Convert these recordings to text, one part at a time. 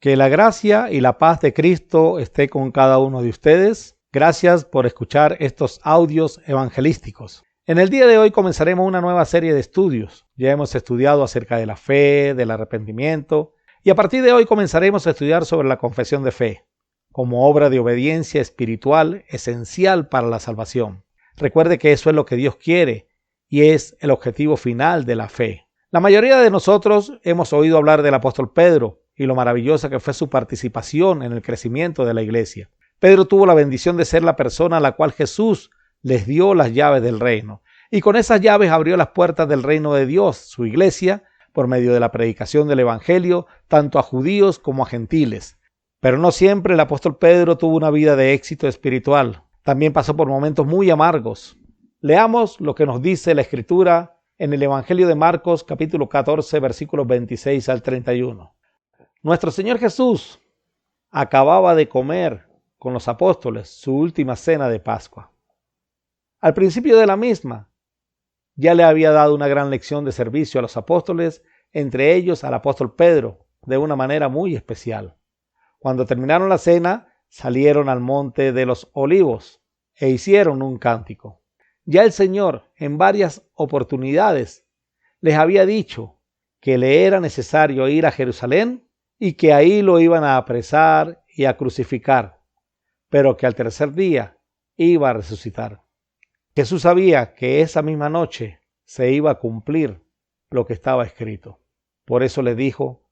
Que la gracia y la paz de Cristo esté con cada uno de ustedes. Gracias por escuchar estos audios evangelísticos. En el día de hoy comenzaremos una nueva serie de estudios. Ya hemos estudiado acerca de la fe, del arrepentimiento, y a partir de hoy comenzaremos a estudiar sobre la confesión de fe, como obra de obediencia espiritual esencial para la salvación. Recuerde que eso es lo que Dios quiere y es el objetivo final de la fe. La mayoría de nosotros hemos oído hablar del apóstol Pedro y lo maravillosa que fue su participación en el crecimiento de la iglesia. Pedro tuvo la bendición de ser la persona a la cual Jesús les dio las llaves del reino, y con esas llaves abrió las puertas del reino de Dios, su iglesia, por medio de la predicación del evangelio, tanto a judíos como a gentiles. Pero no siempre el apóstol Pedro tuvo una vida de éxito espiritual. También pasó por momentos muy amargos. Leamos lo que nos dice la Escritura en el Evangelio de Marcos, capítulo 14, versículos 26 al 31. Nuestro Señor Jesús acababa de comer con los apóstoles su última cena de Pascua. Al principio de la misma, ya le había dado una gran lección de servicio a los apóstoles, entre ellos al apóstol Pedro, de una manera muy especial. Cuando terminaron la cena, salieron al monte de los Olivos e hicieron un cántico. Ya el Señor, en varias oportunidades, les había dicho que le era necesario ir a Jerusalén y que ahí lo iban a apresar y a crucificar, pero que al tercer día iba a resucitar. Jesús sabía que esa misma noche se iba a cumplir lo que estaba escrito. Por eso le dijo: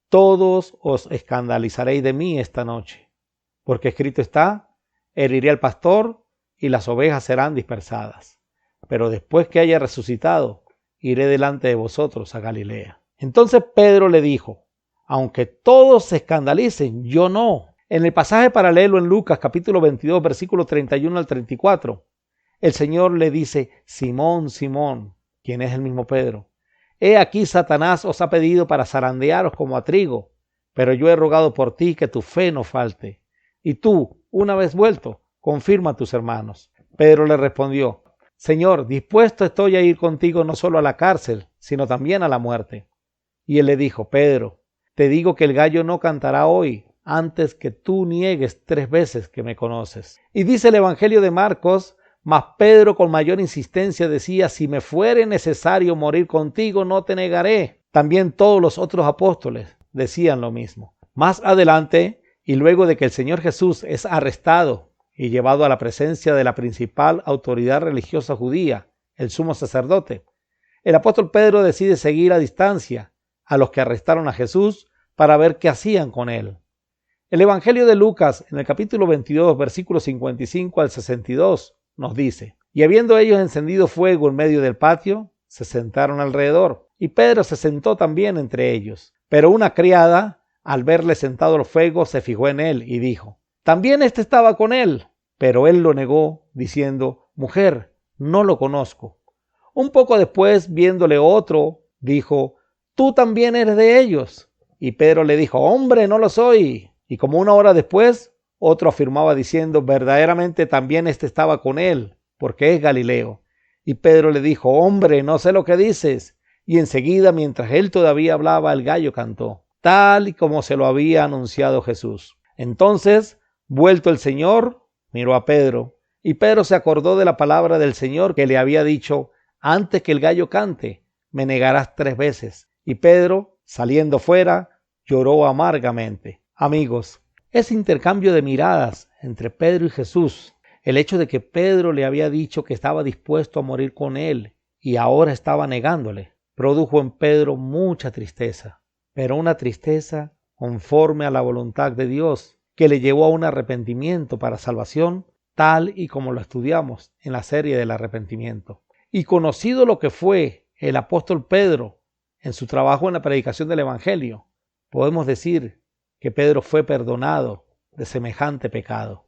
todos os escandalizaréis de mí esta noche, porque escrito está: heriré al pastor y las ovejas serán dispersadas. Pero después que haya resucitado, iré delante de vosotros a Galilea. Entonces Pedro le dijo: aunque todos se escandalicen, yo no. En el pasaje paralelo en Lucas capítulo 22, versículos 31 al 34, el Señor le dice: Simón, Simón, quien es el mismo Pedro, he aquí Satanás os ha pedido para zarandearos como a trigo, pero yo he rogado por ti que tu fe no falte. Y tú, una vez vuelto, confirma a tus hermanos. Pedro le respondió: Señor, dispuesto estoy a ir contigo no solo a la cárcel, sino también a la muerte. Y él le dijo: Pedro, te digo que el gallo no cantará hoy antes que tú niegues 3 veces que me conoces. Y dice el Evangelio de Marcos: mas Pedro con mayor insistencia decía: si me fuere necesario morir contigo, no te negaré. También todos los otros apóstoles decían lo mismo. Más adelante, y luego de que el Señor Jesús es arrestado y llevado a la presencia de la principal autoridad religiosa judía, el sumo sacerdote, el apóstol Pedro decide seguir a distancia a los que arrestaron a Jesús para ver qué hacían con él. El Evangelio de Lucas, en el capítulo 22, versículos 55 al 62, nos dice: y habiendo ellos encendido fuego en medio del patio, se sentaron alrededor, y Pedro se sentó también entre ellos. Pero una criada, al verle sentado al fuego, se fijó en él y dijo: también éste estaba con él. Pero él lo negó, diciendo: mujer, no lo conozco. Un poco después, viéndole otro, dijo: tú también eres de ellos. Y Pedro le dijo: hombre, no lo soy. Y como una hora después, otro afirmaba diciendo: verdaderamente también éste estaba con él, porque es Galileo. Y Pedro le dijo: hombre, no sé lo que dices. Y enseguida, mientras él todavía hablaba, el gallo cantó, tal y como se lo había anunciado Jesús. Entonces, vuelto el Señor, miró a Pedro, y Pedro se acordó de la palabra del Señor que le había dicho: antes que el gallo cante, me negarás 3 veces. Y Pedro, saliendo fuera, lloró amargamente. Amigos, ese intercambio de miradas entre Pedro y Jesús, el hecho de que Pedro le había dicho que estaba dispuesto a morir con él y ahora estaba negándole, produjo en Pedro mucha tristeza, pero una tristeza conforme a la voluntad de Dios, que le llevó a un arrepentimiento para salvación, tal y como lo estudiamos en la serie del arrepentimiento. Y conocido lo que fue el apóstol Pedro en su trabajo en la predicación del Evangelio, podemos decir que Pedro fue perdonado de semejante pecado.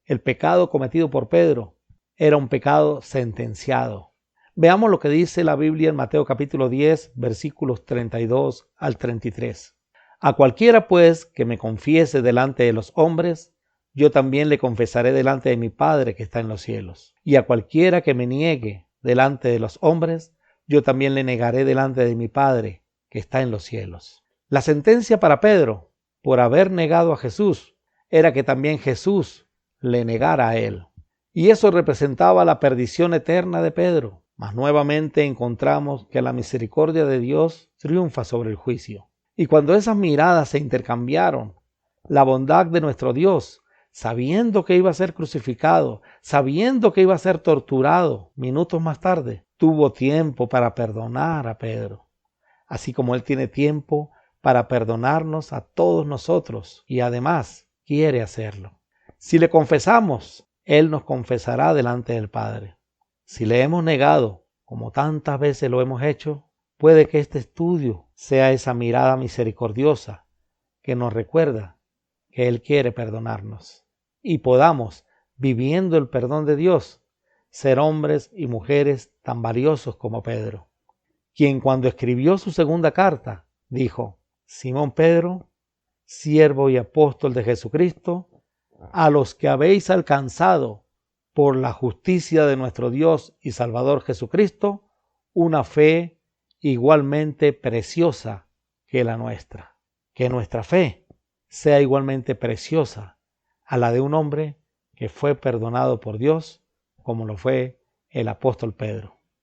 El pecado cometido por Pedro era un pecado sentenciado. Veamos lo que dice la Biblia en Mateo capítulo 10, versículos 32 al 33. A cualquiera pues que me confiese delante de los hombres, yo también le confesaré delante de mi Padre que está en los cielos. Y a cualquiera que me niegue delante de los hombres, yo también le negaré delante de mi Padre que está en los cielos. La sentencia para Pedro por haber negado a Jesús, era que también Jesús le negara a él. Y eso representaba la perdición eterna de Pedro. Mas nuevamente encontramos que la misericordia de Dios triunfa sobre el juicio. Y cuando esas miradas se intercambiaron, la bondad de nuestro Dios, sabiendo que iba a ser crucificado, sabiendo que iba a ser torturado minutos más tarde, tuvo tiempo para perdonar a Pedro. Así como Él tiene tiempo para perdonarnos a todos nosotros y además quiere hacerlo. Si le confesamos, Él nos confesará delante del Padre. Si le hemos negado, como tantas veces lo hemos hecho, puede que este estudio sea esa mirada misericordiosa que nos recuerda que Él quiere perdonarnos y podamos, viviendo el perdón de Dios, ser hombres y mujeres tan valiosos como Pedro, quien cuando escribió su segunda carta dijo: Simón Pedro, siervo y apóstol de Jesucristo, a los que habéis alcanzado por la justicia de nuestro Dios y Salvador Jesucristo, una fe igualmente preciosa que la nuestra. Que nuestra fe sea igualmente preciosa a la de un hombre que fue perdonado por Dios, como lo fue el apóstol Pedro.